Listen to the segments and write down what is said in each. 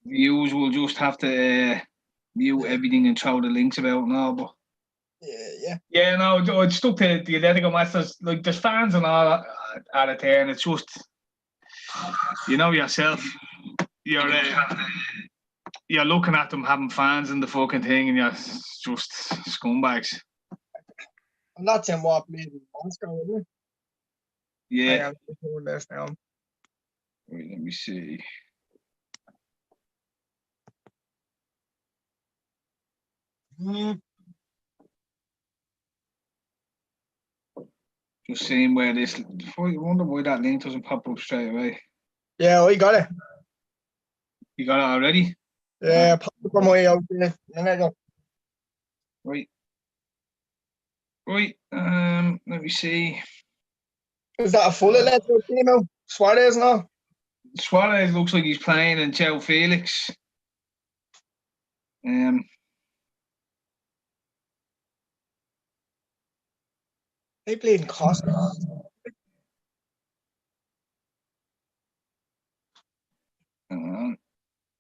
You will just have to mute everything and throw the links about now, but. Yeah, no, it's stuck to the Atletico Masters. Like, there's fans and all at it there, and it's just, you know yourself, you're looking at them having fans in the fucking thing, and you're just scumbags. I'm not saying what made it Moscow, is it? Yeah. This now. Wait, let me see. Just seeing where this. I wonder why that link doesn't pop up straight away. Yeah, we got it. You got it already? Yeah, pop up on my way out there. Right. Let me see. Is that a full Atletico team now? Suarez now? Suarez looks like he's playing, and João Felix. They played in Costa.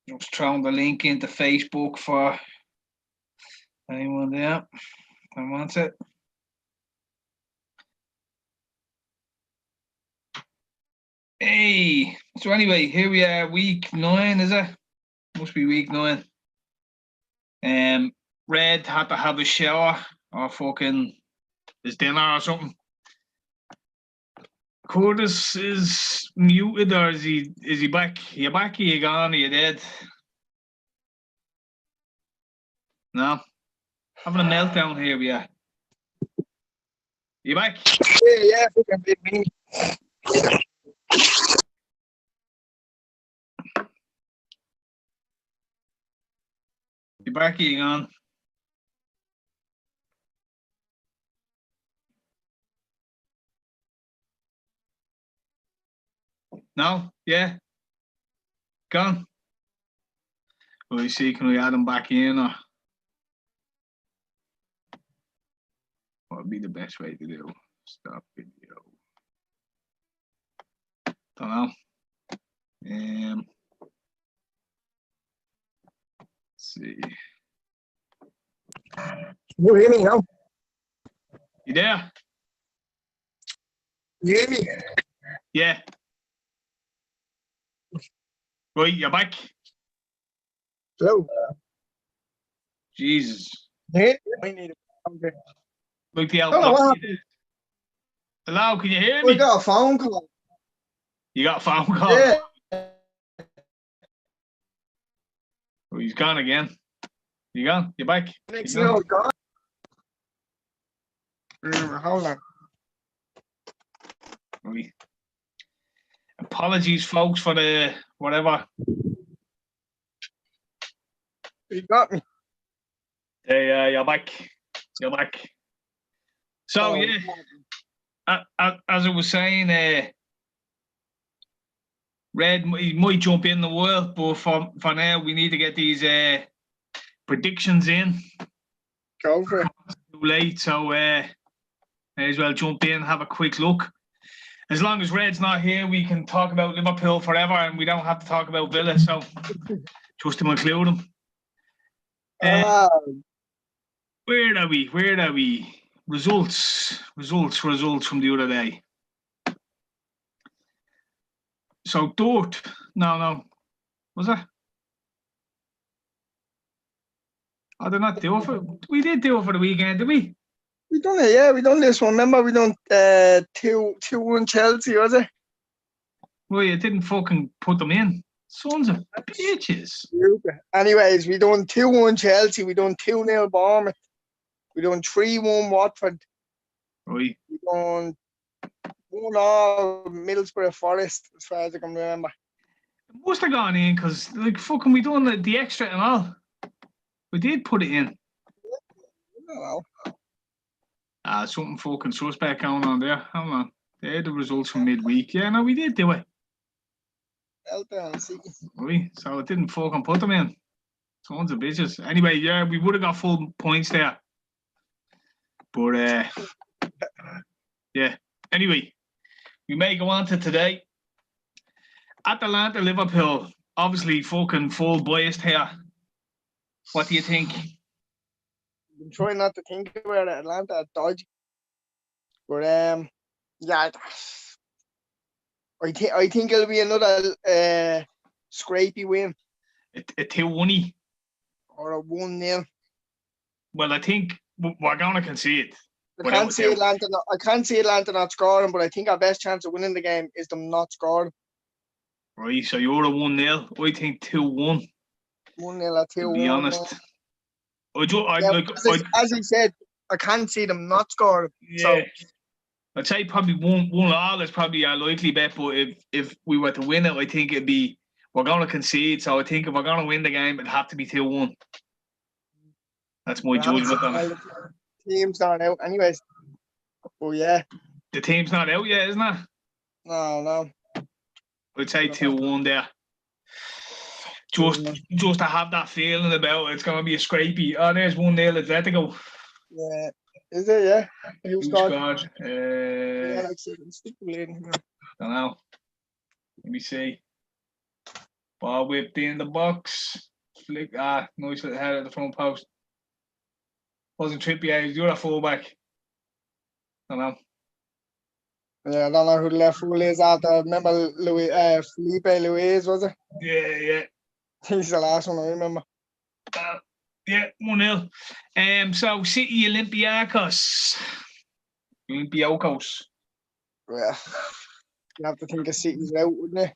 Just throwing the link into Facebook for anyone there that wants it. Hey, so anyway, here we are, week 9, is it? Must be week 9. Red had to have a shower or fucking his dinner or something. Curtis is muted, or is he back? Are you back? Are you gone? Are you dead? No. Having a meltdown here, we are. You back? Yeah, fucking me. You back? Are you gone? No? Yeah? Gone? Well, you see, can we add him back in, or what would be the best way to do? Stop video. Don't know. Let's see. You hear me now? You there? You hear me? Yeah. Right, you're back. Hello. Jesus. Yeah, I need it. Okay. Like the Hello, Hello, can you hear me? we got a phone call. You got a phone call? Yeah. Oh, he's gone again. You gone? You back? Next thing gone. Hold on. Right. Apologies, folks, for the whatever. You got me. Hey, you're back. You're back. So, yeah, as I was saying, Red, he might jump in the world, but for now, we need to get these predictions in. Go for it. It's too late, so may as well jump in, have a quick look. As long as Red's not here, we can talk about Liverpool forever, and we don't have to talk about Villa, so just to include them. Where are we? Results from the other day. So Dort, no, was that? Oh, they're not do it for. We did do it for the weekend, did we? We done it, yeah. We done this one. Remember, we done 2-1 Chelsea, was it? Well, you didn't fucking put them in. Sons of bitches. Anyways, we done 2-1 Chelsea. We done 2-0 Bournemouth. We done 3-1 Watford. Right. We done 1-0 Middlesbrough Forest, as far as I can remember. It must have gone in because, like, fucking, we done the extra and all. We did put it in. I don't know. Something fucking suspect going on there. Hold on. They're the results from midweek. Yeah, no, we did do it. Right. So it didn't fucking put them in. Sons of bitches. Anyway, yeah, we would have got full points there. But, yeah. Anyway, we may go on to today. Atalanta Liverpool. obviously fucking full biased here. What do you think? I'm trying not to think about it. Atlanta are dodgy. But yeah, I think it'll be another scrapey win. A 2-1 or a 1-0. Well, I think we're gonna concede. I can't see Atlanta not scoring, but I think our best chance of winning the game is them not scoring. Right, so you're a 1-0. I think 2-1. 1-0 or 2-1. To be honest. As I said, I can't see them not scoring. Yeah. So I'd say probably 1-1 is probably a likely bet, but if we were to win it, I think it'd be we're gonna concede. So I think if we're gonna win the game, it'd have to be 2-1. That's my judgment on it. Team's not out anyways. Oh yeah. The team's not out yet, isn't it? No. I'd say 2-1 there. Just to have that feeling about it's gonna be a scrapey. Oh, there's 1-0 Atletico. Yeah. Is it? Yeah. Who scored? Yeah, Don't know. Let me see. Ball whipped in the box. Flick. Nice little head at the front post. Wasn't Trippier. He's the other fullback. Don't know. Yeah, I don't know who the left full is out there. Remember Felipe Luis, was it? Yeah. He's the last one I remember. Yeah, 1-0. So City Olympiacos. Yeah. You have to think of City's out, wouldn't you?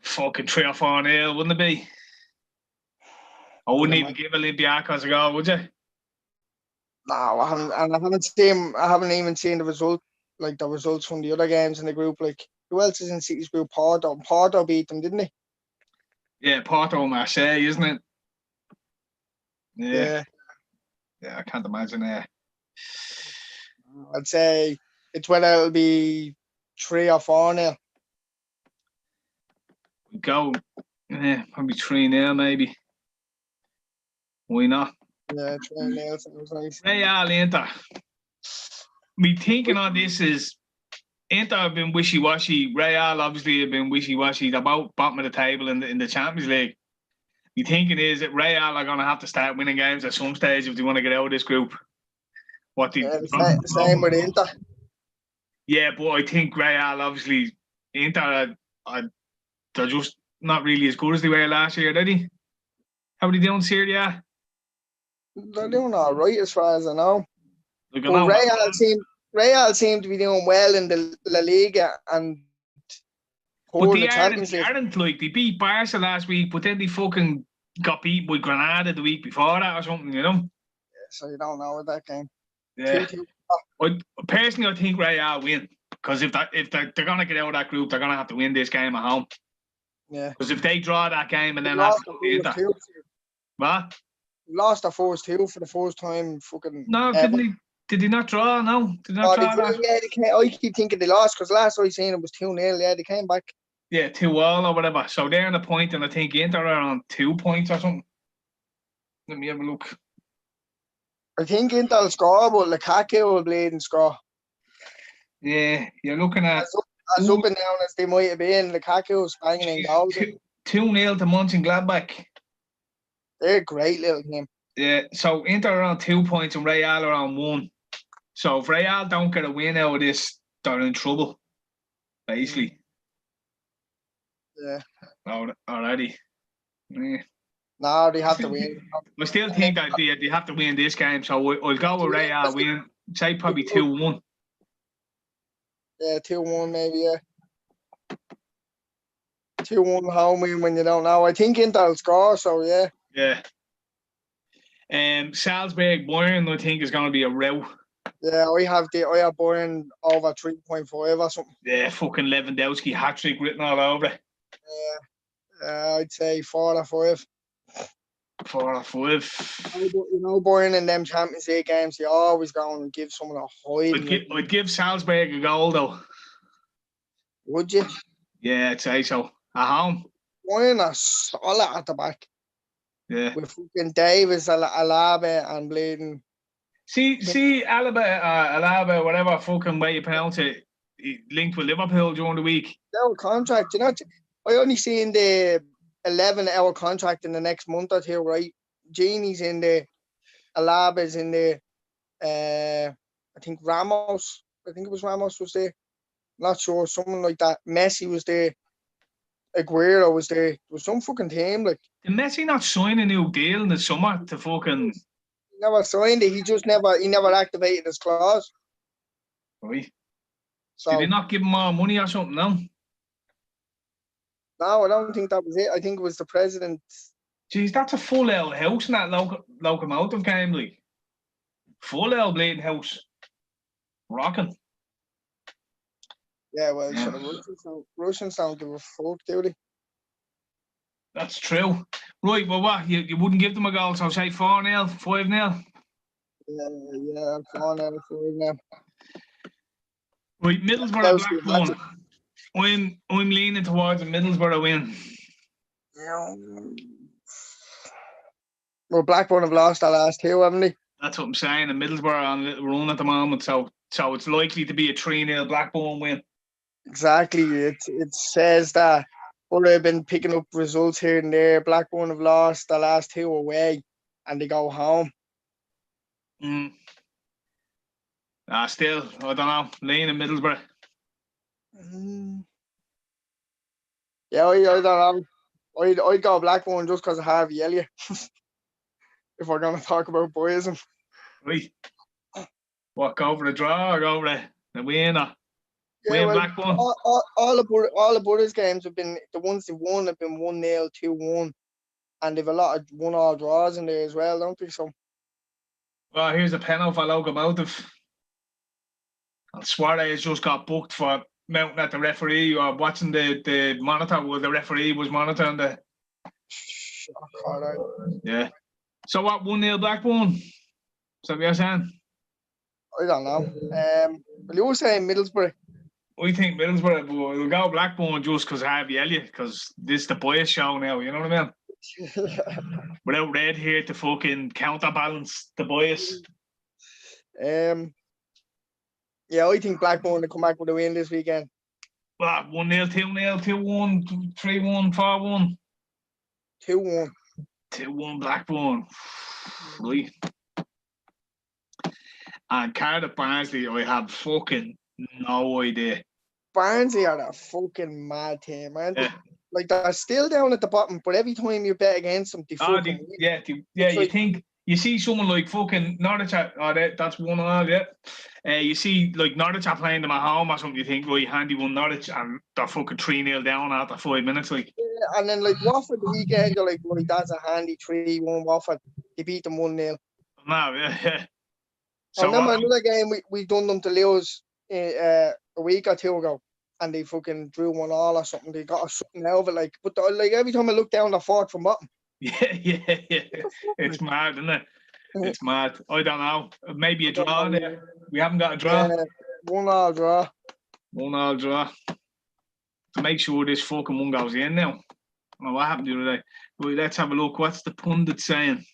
Fucking 3 or 4-0, wouldn't it be? I wouldn't even give Olympiacos a go, would you? No, I haven't even seen the result, like the results from the other games in the group. Like, who else is in City's group? Porto beat them, didn't they? Yeah, Porto and Marseille, isn't it? Yeah, I can't imagine that. I'd say it's whether it'll be 3 or 4-0. Go, probably 3-0 maybe. Why not? Yeah, 3-0 sounds nice. Real Inter. Me thinking on this is Inter have been wishy-washy. Real obviously have been wishy-washy. They're about bottom of the table in the Champions League. Me thinking is that Real are going to have to start winning games at some stage if they want to get out of this group. Same with Inter. Yeah, but I think Real obviously Inter they're just not really as good as they were last year, are they? How are they doing, Serie A? They're doing all right as far as I know. Real seem to be doing well in the La Liga and but they aren't like they beat Barca last week, but then they fucking got beat by Granada the week before that or something, you know? Yeah, so you don't know what that game. Yeah. Personally, I think Real win because if they're gonna get out of that group, they're gonna have to win this game at home. Yeah. Because if they draw that game and then have to go Inter. What? Lost the first 2 for the first time. Fucking. No, did they not draw? No, did not draw that. Yeah, I keep thinking they lost because last I seen it was 2-0. Yeah, they came back. Yeah, 2-2 or whatever. So they're on a point, and I think Inter are on 2 points or something. Let me have a look. I think Inter will score, but Lukaku will bleed and score. Yeah, you're looking at as up and down as they might have been. Lukaku was banging in goals. 2-0 to Mönchengladbach. They're a great little team. Yeah, so Inter are on 2 points and Real are on 1. So if Real don't get a win out of this, they're in trouble, basically. Yeah. Already. Yeah. No, they have to win. I still think that they have to win this game, so I'll go with Real win. Say probably 2-1. Yeah, 2-1 maybe, yeah. 2-1 home win when you don't know. I think Inter will score, so yeah. Yeah. Salzburg Bayern, I think, is going to be a row. Yeah, I have Bayern over 3.5 or something. Yeah, fucking Lewandowski hat-trick written all over it. Yeah, I'd say 4 or 5. 4 or 5. You know, Bayern in them Champions League games, they always go and give someone a hide. I'd give Salzburg a goal, though. Would you? Yeah, I'd say so. At home. Bayern are solid at the back. Yeah. With fucking Davis, Alaba, and bleeding. See, Alaba, whatever fucking way you pronounce it, linked with Liverpool during the week. No contract, you know. I only seen the 11-hour contract in the next month or two, right? Genie's in there, Alaba's in there, I think Ramos, I think it was Ramos was there. Not sure, someone like that. Messi was there. Aguero was there. It was some fucking team, like. Did Messi not sign a new deal in the summer to fucking... He never signed it. He never activated his clause. Right. So, did they not give him more money or something, no? No, I don't think that was it. I think it was the president. Jeez, that's a full L house in that locomotive game, like. Full L bleeding house. Rocking. Yeah, well, yeah. The Russians don't give a fuck, do they? That's true. Right, well, what? You wouldn't give them a goal, so say 4-0, 5-0? Yeah, 4-0, 5-0. Right, Middlesbrough Blackburn. I'm leaning towards a Middlesbrough win. Yeah. Well, Blackburn have lost the last two, haven't they? That's what I'm saying. And Middlesbrough are on a little run at the moment, so it's likely to be a 3-0 Blackburn win. Exactly. It says that. But they've been picking up results here and there. Blackburn have lost the last two away, and they go home. Still, I don't know. Leaning Middlesbrough. Yeah, I don't know. I'd go Blackburn just because of Harvey Elliott. If we're going to talk about boyism. Right. What, go for the draw or go for the win? Or yeah, well, Blackburn? All the Butters games have been, the ones they've won have been 1-0, 2-1. And they've a lot of 1-all draws in there as well, don't they? So. Well, here's a penalty for Locomotive. And Suarez just got booked for mounting at the referee or watching the monitor where the referee was monitoring the... Yeah. So what, 1-0 Blackburn? Is that what you're saying? I don't know. Well, you were saying Middlesbrough. I think Middlesbrough, but we'll go Blackburn just because Harvey Elliott, because this is the boys' show now, you know what I mean? Without Red here to fucking counterbalance the boys. Yeah, I think Blackburn will come back with a win this weekend. Well, 1-0, 2-0, 2-1, 3-1, 4-1. 2-1. 2-1 Blackburn. Right. And Cardiff Barnsley, I have fucking no idea. Barnsley are a fucking mad team, man. Yeah. Like, they're still down at the bottom, but every time you bet against them, they fucking win. Yeah, you think, you see someone like fucking Norwich, that's 1-1, yeah. You see, like, Norwich are playing them at home or something, you think, right, handy one Norwich, and they're fucking 3-0 down after 5 minutes, like. Yeah, and then, like, Watford the weekend, you're like, right, that's a handy 3-1 Watford. They beat them 1-0. No, yeah. So, I remember another game we done them to lose a week or two ago, and they fucking drew 1-all or something. They got something out of it, like, but like every time I look down, they're fourth from bottom. Yeah. It's mad, isn't it? It's mad. I don't know. Maybe a draw there. We haven't got a draw. 1-all draw. 1-all draw. To make sure this fucking one goes in now. I don't know what happened the other day. Well, let's have a look. What's the pundit saying?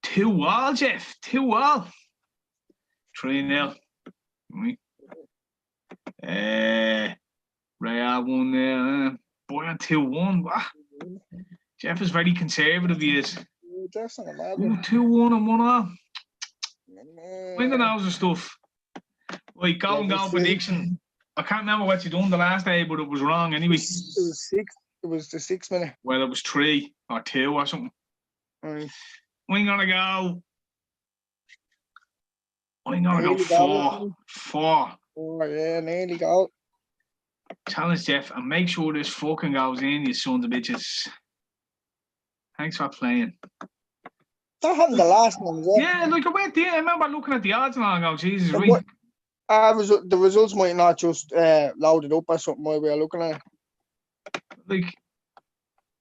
2-all, Jeff. 2-all. 3-0. Real 1-0. Boy, 2-1. What? Jeff is very conservative, he is. 2-1 and 1-all. When the nose of stuff. Like, goal prediction. I can't remember what you done the last day, but it was wrong anyway. It was 6. It was the 6 minute. Well, it was 3 or 2 or something. Right. I'm gonna go 4. 4. Oh, yeah, nearly go. Challenge Jeff and make sure this fucking goes in, you sons of bitches. Thanks for playing. That happened the last one, yeah. Like I went there, I remember looking at the odds and I go, Jesus, right. The results might not just loaded up or something while we are looking at it. Like,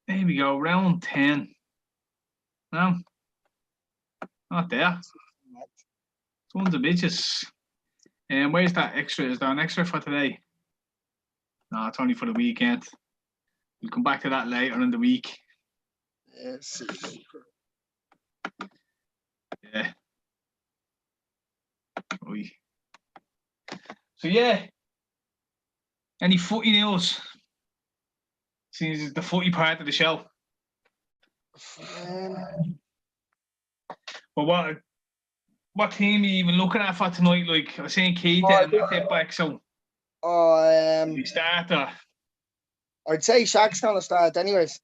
there we go, round 10. No, not there. Tons of bitches. And where's that extra? Is there an extra for today? No, it's only for the weekend. We'll come back to that later in the week. Yes. Yeah. Oy. So yeah. Any footy news? Since it's the footy part of the show. But what team are you even looking at for tonight? Like I was saying, Keith and Matt back. So we start. I'd say Shaq's gonna start, anyways.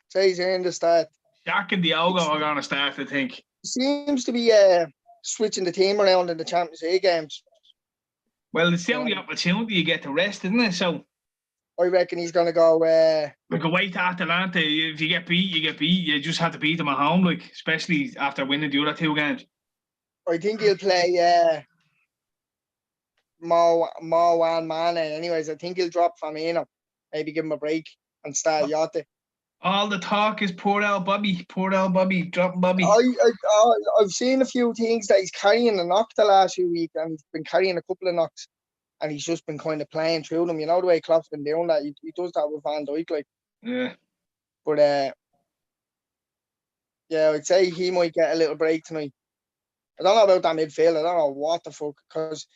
Say he's in the start. Shaq and Diogo are gonna start, I think. Seems to be switching the team around in the Champions League games. Well, it's the only opportunity you get to rest, isn't it? So I reckon he's gonna go. Like away to Atalanta, if you get beat, you get beat. You just have to beat them at home, like especially after winning the other 2 games. I think he'll play Mo and Mane. Anyways, I think he'll drop Firmino. Maybe give him a break and start Yota. All the talk is poor old Bobby, dropping Bobby. I've seen a few things that he's carrying a knock the last few weeks, and he's been carrying a couple of knocks, and he's just been kind of playing through them. You know the way Klopp's been doing that. He does that with Van Dijk, like. Yeah. But yeah, I'd say he might get a little break tonight. I don't know about that midfield. I don't know what the fuck, because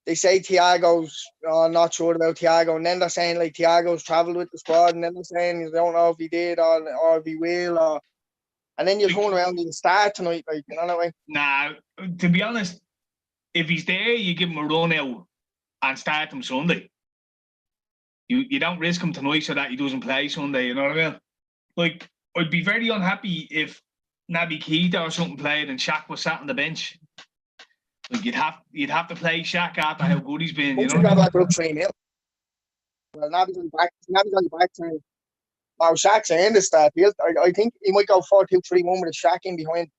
they say Thiago's not sure about Thiago, and then they're saying like Thiago's travelled with the squad, and then they're saying you don't know if he did or if he will, and then you turn around and start tonight, like, you know what I mean? Nah, to be honest, if he's there, you give him a run out and start him Sunday. You don't risk him tonight so that he doesn't play Sunday, you know what I mean? Like, I'd be very unhappy if Naby Keita or something played and Shaq was sat on the bench. Like, you'd have to play Shaq after how good he's been, you know? Well, Naby's on the back time. Now Shaq's in the start. I think he might go 4-2-3-1 with a Shaq in behind.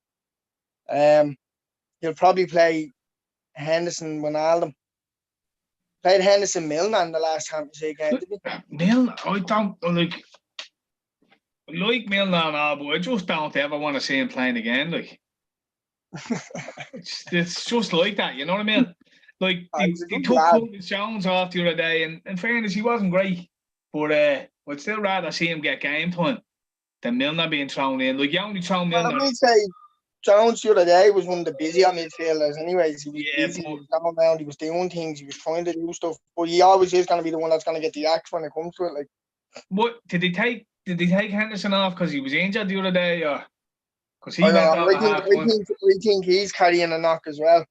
He'll probably play Henderson, Wijnaldum. Played Henderson Milner in the last Champions League game, didn't he? Milner, I don't like Milner now, but I just don't ever want to see him playing again. Like, it's just like that, you know what I mean? Like, they took Curtis Jones off the other day, and in fairness, he wasn't great. But I'd still rather see him get game time than Milner being thrown in. Like, you only throw Milner. I would say Jones the other day was one of the busier midfielders. Anyways, he was busy. He was going around. He was doing things. He was trying to do stuff. But he always is going to be the one that's going to get the axe when it comes to it. Like, what did they take Henderson off because he was injured the other day, or because he I think he's carrying a knock as well.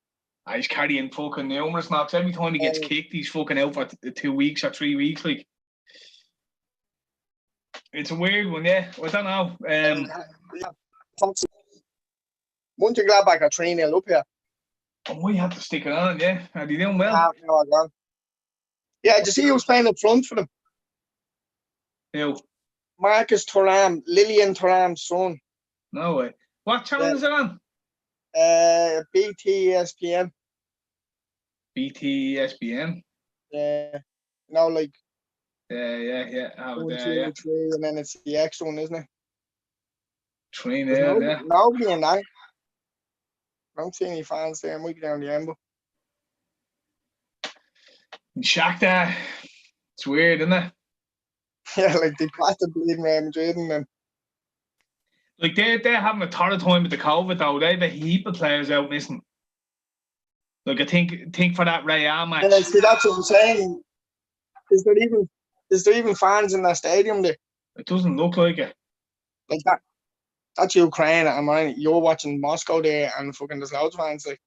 He's carrying fucking numerous knocks. Every time he gets kicked, he's fucking out for 2 weeks or 3 weeks. Like, it's a weird one, yeah. I don't know. Mönchengladbach are 3-0 up here. I might have to stick it on, yeah. Are they doing well? Yeah, did you see who's playing up front for them? Who? Marcus Thuram, Lilian Thuram's son. No way. What channel is it on? BT ESPN. BT ESPN? Yeah. No, like. Yeah. One, two, three, and then it's the extra one, isn't it? 3-0, yeah. Nobody in that. I don't see any fans there. I might be down the end. Shakhtar. It's weird, isn't it? Yeah, like they battered bleeding Real Madrid and then. Like they're having a torrid time with the COVID though. They have a heap of players out missing. Like I think for that Real match. Yeah, see, that's what I'm saying. Is there even fans in that stadium there? It doesn't look like it. Like that. That's Ukraine, and you're watching Moscow there, and fucking there's loads of fans like.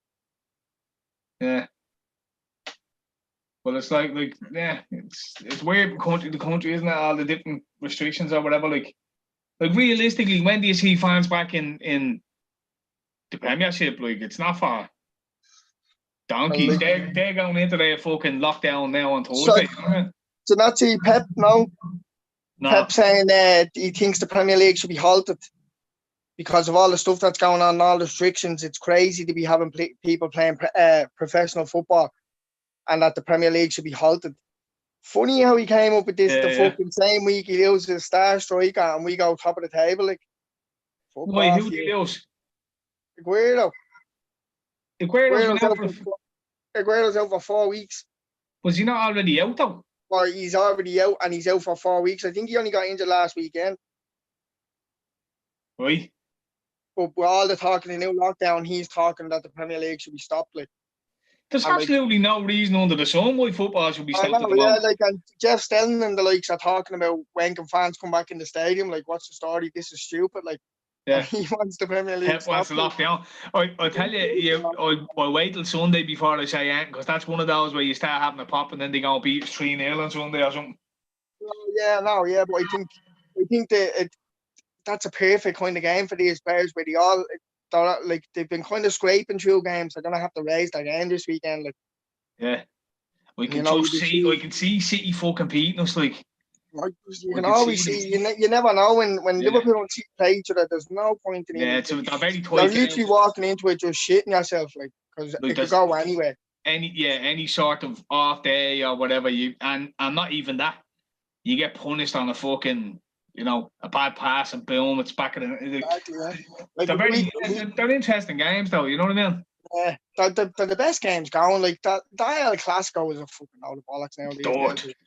Yeah. Well, it's like yeah, it's weird country to country, isn't it? All the different restrictions or whatever. Like realistically, when do you see fans back in the Premiership? Like, it's not for donkeys. They're going into their fucking lockdown now on Thursday. So not see Pep no. Pep saying he thinks the Premier League should be halted because of all the stuff that's going on, and all the restrictions. It's crazy to be having people playing professional football, and that the Premier League should be halted. Funny how he came up with this fucking same week he loses a star striker and we go top of the table. Like, wait, who did he lose? Aguero. Aguero's out for 4 weeks. Was he not already out though? Well, he's already out and he's out for 4 weeks. I think he only got injured last weekend. Right. But with all the talking in new lockdown, he's talking that the Premier League should be stopped. Like, There's And, absolutely no reason under the sun why football should be I stopped at know, the yeah, moment. like, and Jeff Stelling and the likes are talking about when can fans come back in the stadium, like, what's the story? This is stupid, like, and Yeah. he wants the Premier League Pep wants to stopped. lock down. I'll tell you, I'll wait till Sunday before I say anything, because that's one of those where you start having a pop and then they go beat us 3-0 on Sunday or something. Yeah, but I think that's a perfect kind of game for these players where they're like, they've been kind of scraping through games. They're gonna have to raise their game this weekend. Like, Yeah. I can see City fucking beating us, like. You can always see. You never know when Liverpool and City play each other. There's no point in it. Yeah, it's a very tight. You're literally walking into it just shitting yourself, like, because it could go anywhere. Any sort of off day or whatever, and not even that, you get punished on a fucking, a bad pass and boom, it's back in the. Exactly, yeah. Like, they're interesting games though. You know what I mean? Yeah, they're the best games going. Like that El Clasico is a fucking load of bollocks nowadays.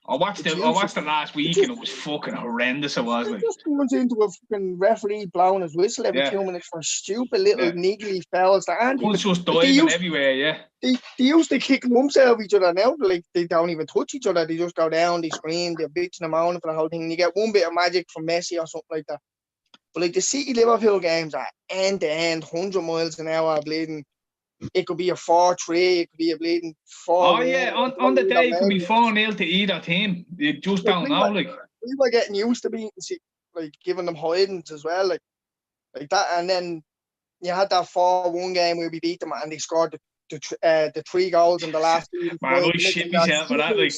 I watched it last week and it was fucking horrendous. It was like. It just turns into a fucking referee blowing his whistle every 2 minutes for stupid little niggly fouls that aren't even. Just diving everywhere, yeah. They used to kick lumps out of each other. Now, like, they don't even touch each other. They just go down, they scream, they're bitching and moaning for the whole thing. And you get one bit of magic from Messi or something like that. But like the City Liverpool games are end to end, 100 miles an hour bleeding. It could be a 4-3. It could be a bleeding 4. Oh yeah, on the day it could be 4-0 to either team. You just don't know. Like, we were getting used to beating, like, giving them hidings as well, like that. And then you had that 4-1 game where we beat them and they scored the 3 goals in the last. Man, I shit myself for that. Like,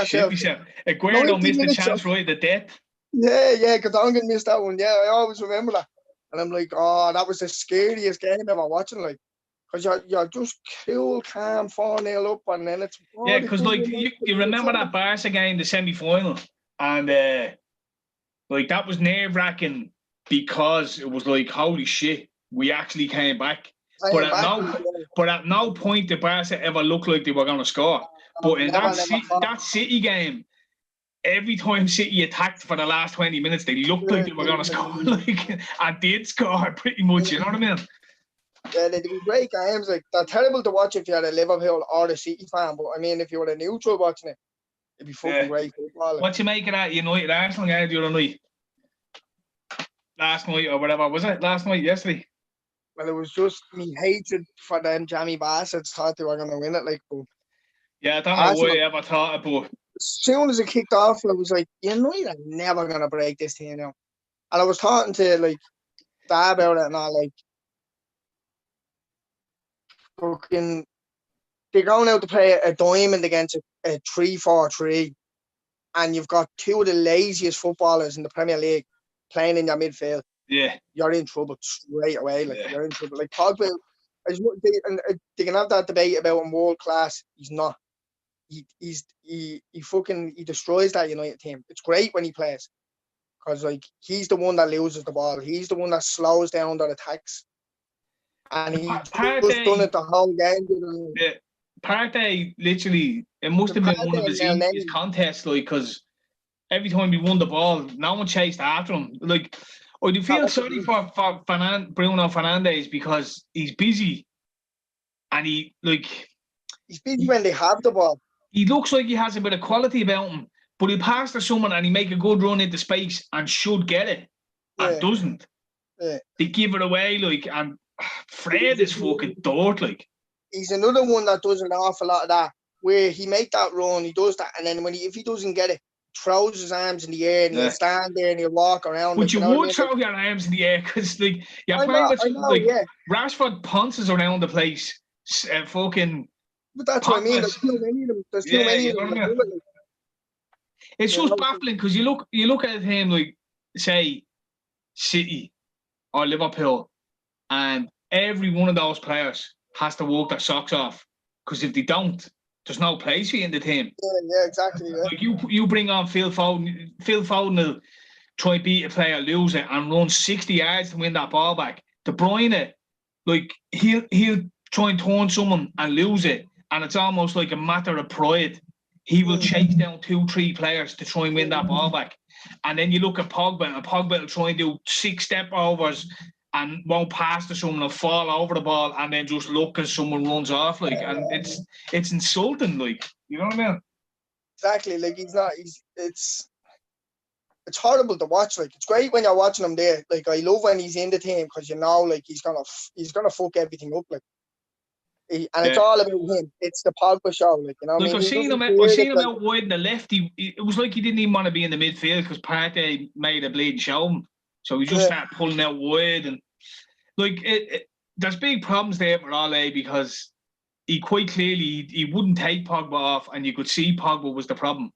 shit myself. Aguero missed the chance right at the death. Yeah, Gadongan missed that one. Yeah, I always remember that. And I'm like, oh, that was the scariest game ever watching. Like. Because you're just cool, calm, 4-0 up, and then it's. Yeah, because like you remember that Barca game, the semi-final, and like that was nerve-wracking because it was like, holy shit, we actually came back. But at no point did Barca ever look like they were going to score. But in that City game, every time City attacked for the last 20 minutes, they looked like they were going to score, like, and did score pretty much. You know what I mean? Yeah, they'd be great games. Like, they're terrible to watch if you're a Liverpool or a City fan. But I mean, if you were a neutral watching it, it'd be fucking great football. Like. What you make of that United Arsenal game the other night? Last night or whatever, was it? Last night, yesterday? Well, it was just me hatred for them jammy bastards thought they were going to win it. Like, but yeah, I don't know why I ever thought it, but as soon as it kicked off, I was like, United are never going to break this team now. And I was talking to, like, Dad about it and all, like, fucking, they're going out to play a diamond against a 3-4-3, and you've got 2 of the laziest footballers in the Premier League playing in your midfield. Yeah, you're in trouble straight away. Like, you're in trouble. Like, Pogba, they can have that debate about him world class. He's not. He destroys that United team. It's great when he plays, because like he's the one that loses the ball. He's the one that slows down their attacks. And he just done it the whole game. Yeah, Partey, literally, it must have been one of his easiest contests, like, because every time he won the ball, no one chased after him. Like, I do feel sorry for Bruno Fernandes, because he's busy, and he's busy when they have the ball. He looks like he has a bit of quality about him, but he'll pass to someone and he make a good run into space and should get it, and doesn't. Yeah. They give it away, like, and Fred is fucking dirt, like. He's another one that does an awful lot of that, where he make that run, he does that, and then if he doesn't get it, throws his arms in the air and he'll stand there and he'll walk around. But you would throw your arms in the air, because like you're playing with Rashford punches around the place, fucking. But that's what I mean. There's too many of them. There's too many of them. It's just baffling, because you look at him like, say, City or Liverpool, and every one of those players has to work their socks off, because if they don't, there's no place for you in the team. Yeah, exactly. Yeah. Like you bring on Phil Foden. Phil Foden will try and beat a player, lose it, and run 60 yards to win that ball back. De Bruyne, like, he'll try and turn someone and lose it, and it's almost like a matter of pride. He will chase down 2-3 players to try and win that ball back. And then you look at Pogba, and Pogba will try and do 6 step overs and won't pass to someone and fall over the ball and then just look as someone runs off, like, and it's insulting, like, you know what I mean? Exactly, like it's horrible to watch. Like, it's great when you're watching him there. Like, I love when he's in the team because like he's gonna fuck everything up. Like, and it's all about him. It's the Pogba show. Like, you know what I Like, mean? I've seen him out wide in the left. It was like he didn't even want to be in the midfield because Partey made a bleeding show him. So he just started pulling out wide, and like there's big problems there for Ole because he quite clearly he wouldn't take Pogba off, and you could see Pogba was the problem.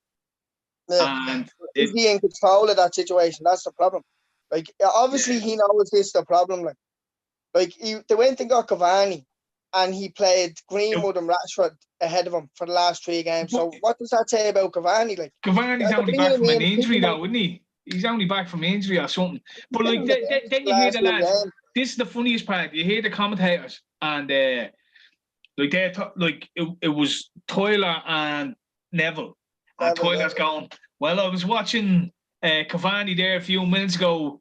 Yeah. And is he in control of that situation? That's the problem. Like, obviously he knows this is the problem. Like they went and got Cavani, and he played Greenwood and Rashford ahead of him for the last 3 games. So what does that say about Cavani? Like, Cavani's only back from an injury, though, isn't he? He's only back from injury or something. But like, then you hear the lads. This is the funniest part. You hear the commentators, and like it was Tyler and Neville. And Tyler's going, well, I was watching Cavani there a few minutes ago.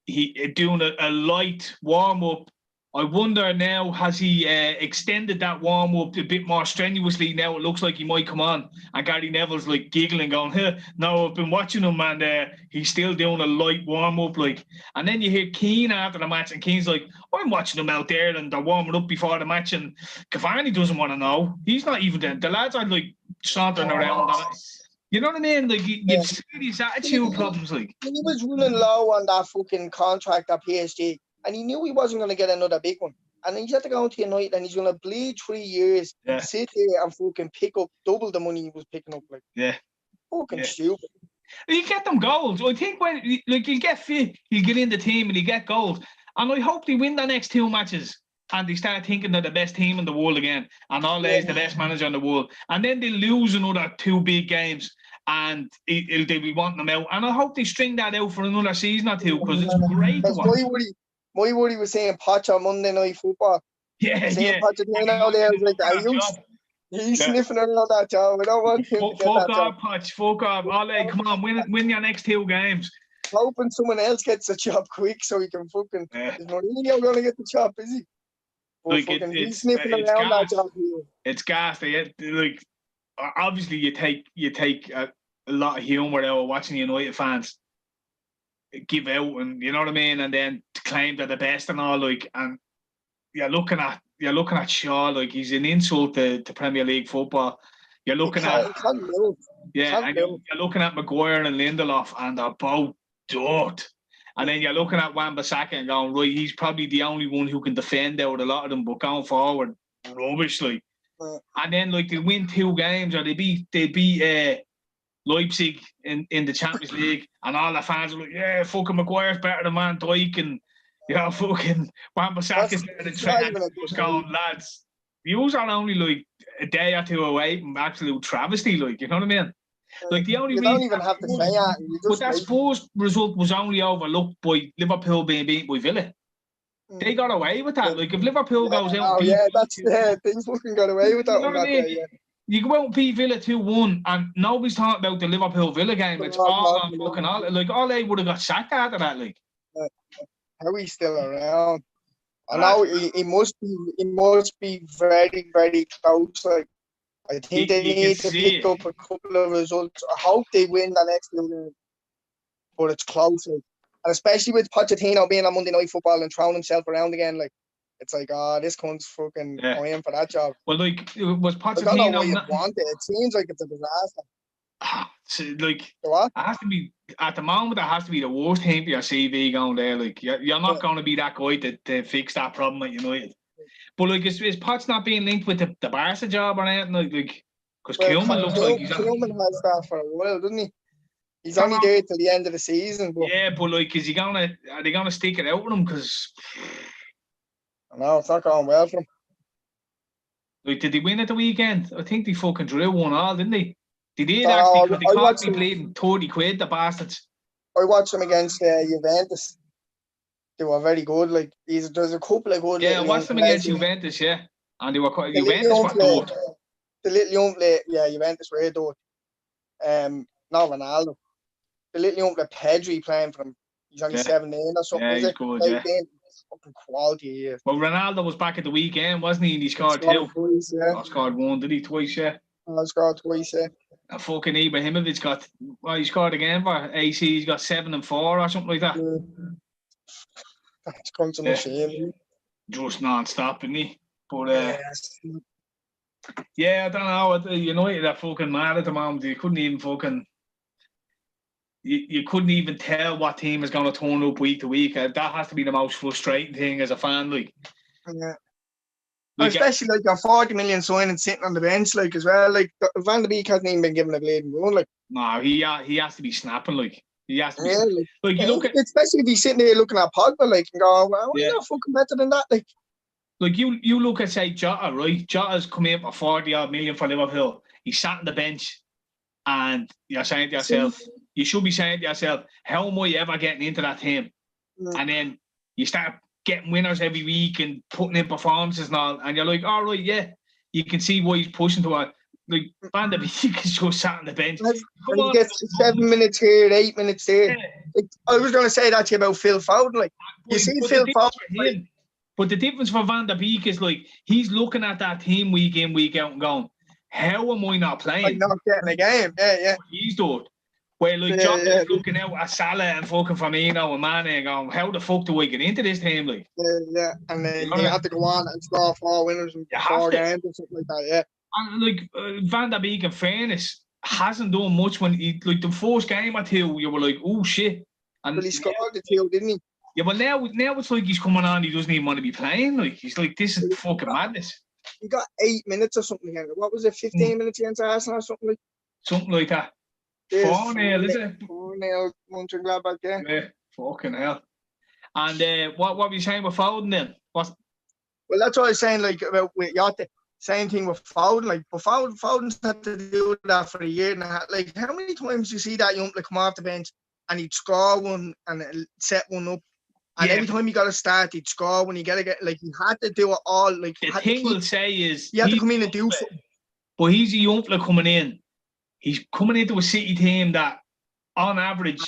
He doing a light warm up. I wonder now, has he extended that warm up a bit more strenuously? Now it looks like he might come on. And Gary Neville's like giggling, going, no, I've been watching him, and he's still doing a light warm up. Like, and then you hear Keane after the match, and Keane's like, I'm watching them out there, and they're warming up before the match, and Cavani doesn't want to know. He's not even there. The lads are like sauntering around. You know what I mean? Like, you've serious attitude problems. Like, he was running low on that fucking contract at PSG, and he knew he wasn't going to get another big one. And he's had to go into United, and he's going to bleed 3 years, sit there and fucking pick up double the money he was picking up. Like, fucking stupid. You get them goals. I think when like he'll get fit, he'll get in the team and he'll get goals. And I hope they win the next 2 matches. And they start thinking they're the best team in the world again. And Ole is the best manager in the world. And then they lose another 2 big games. And they'll be wanting them out. And I hope they string that out for another season or 2 because it's great to watch. My worry was saying Poch on Monday Night Football. Saying Pochettino there was like, he's sniffing around that job. I don't want him to get that job. Fuck off. Ole, come on, win your next 2 games. Hoping someone else gets the job quick so he can fucking... Is Mourinho going to get the job, is he? Like, he's sniffing around that job here. It's gas. Like, obviously you take a lot of humour out of watching United fans give out, and you know what I mean, and then claim they're the best and all, like, and you're looking at Shaw, like, he's an insult to Premier League football. You're looking at you're looking at Maguire and Lindelof, and they're both dirt. And then you're looking at Wan-Bissaka and going, right, he's probably the only one who can defend out a lot of them, but going forward, rubbish, like. And then, like, they win 2 games, or they beat Leipzig in the Champions League, and all the fans are like, yeah, fucking Maguire's better than Van Dijk, and, you know, fucking Wan-Bissaka's better than Trent. Just going, lads, views are only like a day or 2 away from absolute travesty, like, you know what I mean? Like, the only you don't even have to say that. But that Spurs result was only overlooked by Liverpool being beaten by Villa. They got away with that. Like, if Liverpool goes out... they fucking got away with that. You know what I mean? You go out and beat Villa 2-1, and nobody's talking about the Liverpool-Villa game. It's all on fucking all. Like, Ole would have got sacked after that, like. How he's still around? I know he must be very, very close. Like, I think they need to pick up a couple of results. I hope they win the next game, but it's close. Like. And especially with Pochettino being on Monday Night Football and throwing himself around again, like, it's like, this cunt's fucking going for that job. Well, like, was Pochettino... I don't know why you want it. It seems like it's a disaster. Like, what? It has to be, at the moment, it has to be the worst thing for your CV going there. Like, you're not going to be that guy to fix that problem at United. But, like, is Potts not being linked with the Barca job or anything? Like, because Koeman looks like he's... Koeman has that for a while, doesn't he? He's only there till the end of the season. But... Yeah, but, like, are they gonna stick it out with him? Because... No, it's not going well for him. Like, did they win at the weekend? I think they fucking drew 1-1, didn't they? They did, actually, because they cost me bleeding 30 quid, the bastards. I watched them against Juventus. They were very good. Like, there's a couple of good... Yeah, I watched them against Juventus, yeah. And they were quite... Juventus were good. The little young play, Juventus were good. Not Ronaldo. The little young play, Pedri playing for him. He's only 17 or something. Yeah, he's good, fucking quality here. Well, Ronaldo was back at the weekend, wasn't he? And he scored 2. Twice, yeah. Or scored 1, did he? Twice, yeah. I scored twice, yeah. And fucking Ibrahimovic got, well, he scored again for AC. He's got 7 and 4 or something like that. That's comes to machine. Just non-stop, isn't he? But yeah, I don't know. United are fucking mad at the moment. You couldn't even fucking. You couldn't even tell what team is going to turn up week to week. That has to be the most frustrating thing as a fan, like. Yeah. Especially like a 40 million signing sitting on the bench, like as well. Like Van der Beek hasn't even been given a bleeding run. Like, no, he has to be snapping. Like, he has to be. Yeah, like you look at, especially if he's sitting there looking at Pogba, like, and go, well, you're not fucking better than that, like. Like you look at, say, Jota, right? Jota's come in for 40 odd million for Liverpool. He sat on the bench, and you're saying to yourself, you should be saying to yourself, how am I ever getting into that team? And then you start getting winners every week and putting in performances and all, and you're like, all right, yeah, you can see why he's pushing to it. Like Van der Beek is just sat on the bench. He gets 7 minutes here, 8 minutes there. Yeah. Like, I was going to say that to you about Phil Foden. Like, you see Phil Foden. But the difference for Van der Beek is, like, he's looking at that team week in, week out and going, how am I not playing? I'm not getting a game. Yeah. He's doing. Where, like, John is looking out at Salah and fucking Firmino and Mane and going, how the fuck do I get into this team, like? Yeah. And then you have to go on and score 4 winners in 4 games or something like that, yeah. And, like, Van der Beek, in fairness, hasn't done much when he, like, the first game or two, you were like, oh, shit. And well, he scored the 2, didn't he? Yeah, but now it's like he's coming on, he doesn't even want to be playing. Like, he's like, this is fucking madness. He got 8 minutes or something again. What was it, 15 minutes against Arsenal or something like? Something like that. 4-0, is it? 4-0, Mönchengladbach, yeah. Yeah, fucking hell. And what were you saying with Foden then? Well, that's what I was saying, like, about with Jota. Same thing with Foden. Like, but Foden's had to do that for a year and a half. Like, how many times do you see that young come off the bench and he'd score one and set one up? And every time he got a start, he'd score when he get like, he had to do it all. Like, the thing we'll say is, he had to come in and do something. But he's a young fella coming in. He's coming into a City team that, on average,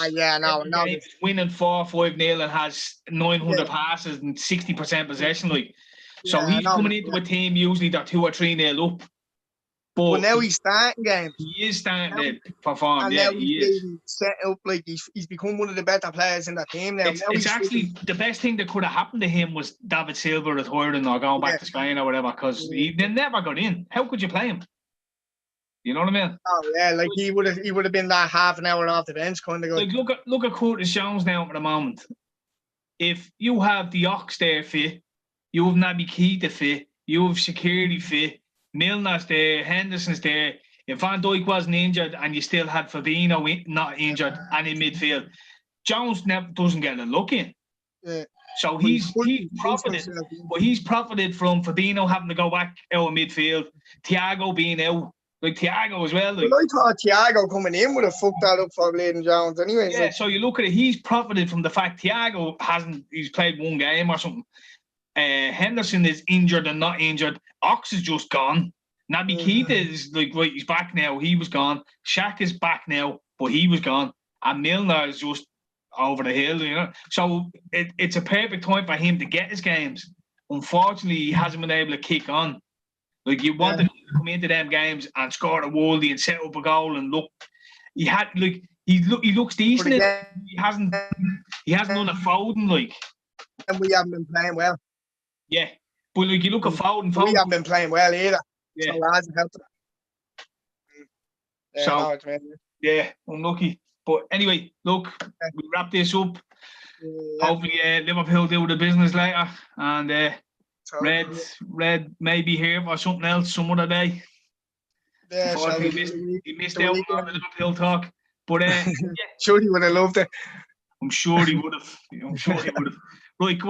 winning 4-5-0 and has 900 passes and 60% possession. Like, so he's coming into a team usually that 2 or 3-0 up. But now he's starting games. He is starting to perform. And now he's set up, like, he's become one of the better players in that team now. It's actually the best thing that could have happened to him was David Silva retiring or going back to Spain or whatever, because they never got in. How could you play him? You know what I mean? Oh yeah, like he would have been that half an hour off the bench kind of guy. Like look at Curtis Jones now at the moment. If you have the Ox there fit, you have Naby Keita fit, you have Shaqiri fit, Milner's there, Henderson's there. If Van Dijk wasn't injured and you still had Fabinho not injured and in midfield, Jones never doesn't get a look in. Yeah. So he's profited, but he's profited from Fabinho having to go back out of midfield, Thiago being out. Like Thiago as well. Like. Well, I thought Thiago coming in would have fucked that up for Bladen Jones anyway. Yeah, so you look at it, he's profited from the fact Thiago he's played 1 game or something. Henderson is injured and not injured. Ox is just gone. Naby Keita is like, right, he's back now. He was gone. Shaq is back now, but he was gone. And Milner is just over the hill, you know. So it's a perfect time for him to get his games. Unfortunately, he hasn't been able to kick on. Like, you wanted him to come into them games and score a worldie and set up a goal and look. He looks decent. He hasn't done a Foden, like. And we haven't been playing well. Yeah, but like, you look at Foden. We haven't been playing well either. Yeah. So it hasn't helped him. Yeah, unlucky. But anyway, look, we wrap this up. Hopefully, Liverpool do the business later, and Red may be here for something else some other day. Yeah, he missed out on the Liverpool talk, but sure he would have loved it. I'm sure he would have. Right, go on.